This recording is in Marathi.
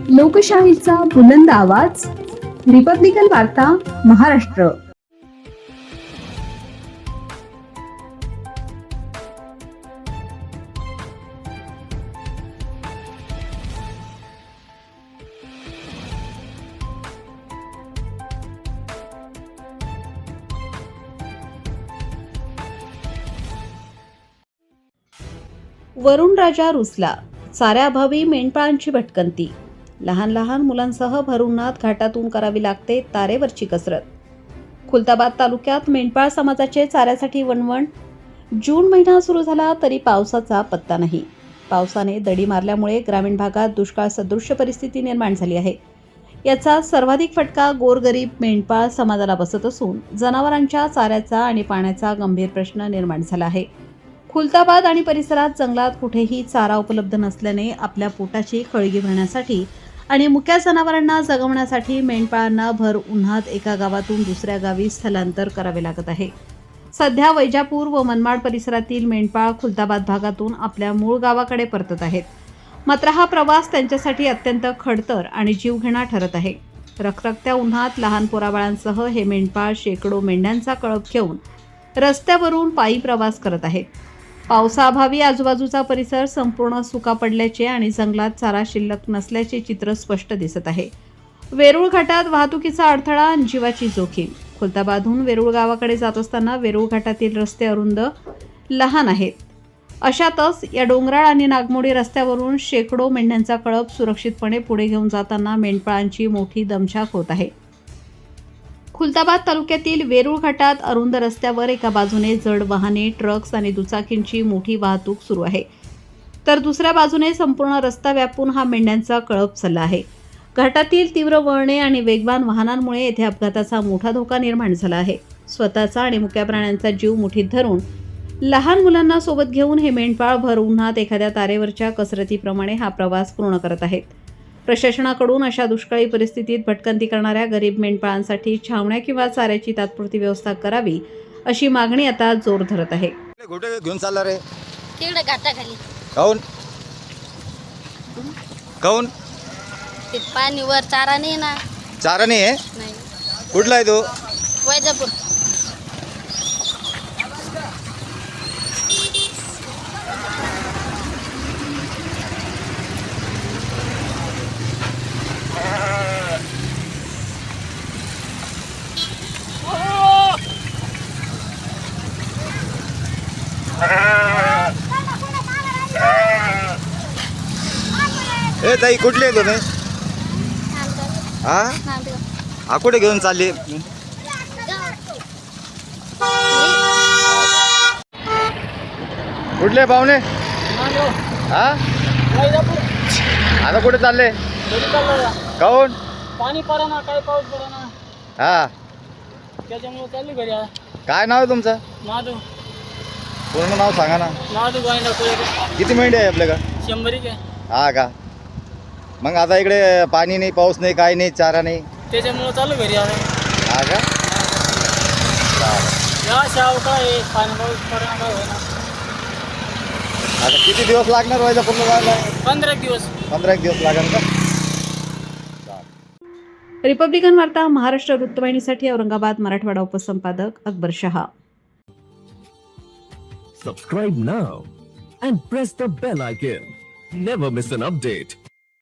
लोकशाहीचा बुलंद आवाज, रिपब्लिकन वार्ता महाराष्ट्र. वरुण राजा रुसला, चाऱ्याअभावी मेंढपाळांची भटकंती. लहान लहान मुलांसह भर उन्हात घाटातून करावी लागते तारेवरची कसरत. खुलताबाद तालुक्यात मेंढपाळ समाजाचे चाऱ्यासाठी वणवण. जून महिना सुरू झाला तरी पावसाचा पत्ता नाही. पावसाने दडी मारल्यामुळे ग्रामीण भागात दुष्काळ सदृश परिस्थिती निर्माण झाली आहे. याचा सर्वाधिक फटका गोरगरीब मेंढपाळ समाजाला बसत असून जनावरांच्या चाऱ्याचा आणि पाण्याचा गंभीर प्रश्न निर्माण झाला आहे. खुलताबाद आणि परिसरात जंगलात कुठेही चारा उपलब्ध नसल्याने आपल्या पोटाची खळगी भरण्यासाठी आणि मुक्या जनावरांना जगवण्यासाठी मेंढपाळांना भर उन्हात एका गावातून दुसऱ्या गावी स्थलांतर करावे लागत आहे. सध्या वैजापूर व मनमाड परिसरातील मेंढपाळ खुलताबाद भागातून आपल्या मूळ गावाकडे परतत आहेत. मात्र हा प्रवास त्यांच्यासाठी अत्यंत खडतर आणि जीवघेणा ठरत आहे. रखरखत्या उन्हात लहान पोराबाळांसह हे मेंढपाळ शेकडो मेंढ्यांचा कळप घेऊन रस्त्यावरून पायी प्रवास करत आहेत. पावसाअभावी आजूबाजूचा परिसर संपूर्ण सुका पडल्याचे आणि जंगलात चारा शिल्लक नसल्याचे चित्र स्पष्ट दिसत आहे. वेरूळ घाटात वाहतुकीचा अडथळा आणि जीवाची जोखीम. खुलताबादहून वेरूळ गावाकडे जात असताना वेरूळ घाटातील रस्ते अरुंद, लहान आहेत. अशातच या डोंगराळ आणि नागमोडी रस्त्यावरून शेकडो मेंढ्यांचा कळप सुरक्षितपणे पुढे घेऊन जाताना मेंढपाळांची मोठी दमछाक होत आहे. खुलताबाद तालुक्यातील वेरूळ घाटात अरुंद रस्त्यावर एका बाजूने जड वाहने, ट्रक्स आणि दुचाकींची मोठी वाहतूक सुरू आहे, तर दुसऱ्या बाजूने संपूर्ण रस्ता व्यापून हा मेंढ्यांचा कळप चालला आहे. घाटातील तीव्र वळणे आणि वेगवान वाहनांमुळे येथे अपघाताचा मोठा धोका निर्माण झाला आहे. स्वतःचा आणि मुक्या प्राण्यांचा जीव मुठीत धरून लहान मुलांना सोबत घेऊन हे मेंढपाळ भर उन्हात एखाद्या तारेवरच्या कसरतीप्रमाणे हा प्रवास पूर्ण करत आहेत. प्रशासनाकडून अशा दुष्काळी परिस्थितीत भटकंती करणाऱ्या गरीब मेंढपाळांसाठी छावण्या किंवा चाऱ्याची तात्पुरती व्यवस्था करावी अशी मागणी आता जोर धरत आहे. घोटे घेऊन चालला रे तिकडे घाटाखाली काऊन काऊन ते पाणी वर चारा नाही ना. चारा नाही आहे. नाही, कुठला आहे तो? वैजापूर. ए ताई कुठले आहे तुम्ही? हा हा कुठे घेऊन चालली? कुठले पाहुणे? हा आता कुठे चालले? काऊन? पाणी पडा ना, काय पाऊस पडा ना, हा त्याच्यामुळे चालली घरी. काय नाव आहे तुमचं? माधव पूर्ण नाव सांगा ना. माधव गोविंदा कोळेकर. किती मेंढी आहे आपल्याकडे? 100 आहे. हा का? मग आता इकडे पाणी नाही, पाऊस नाही, काही नाही, चारा नाही, त्याच्यामुळे चालू घरी आता. हा का? या शाव काय पाणी पाऊस पडा ना, काय होईना. आता किती दिवस लागणार व्हायचा पूर्ण जायला? 15 दिवस. 15 दिवस लागेल का? रिपब्लिकन वार्ता Maharashtra वृत्तवाहिनीसाठी Aurangabad Marathwada उपसंपादक Akbar Shah. Subscribe now and press the bell icon. Never miss an update.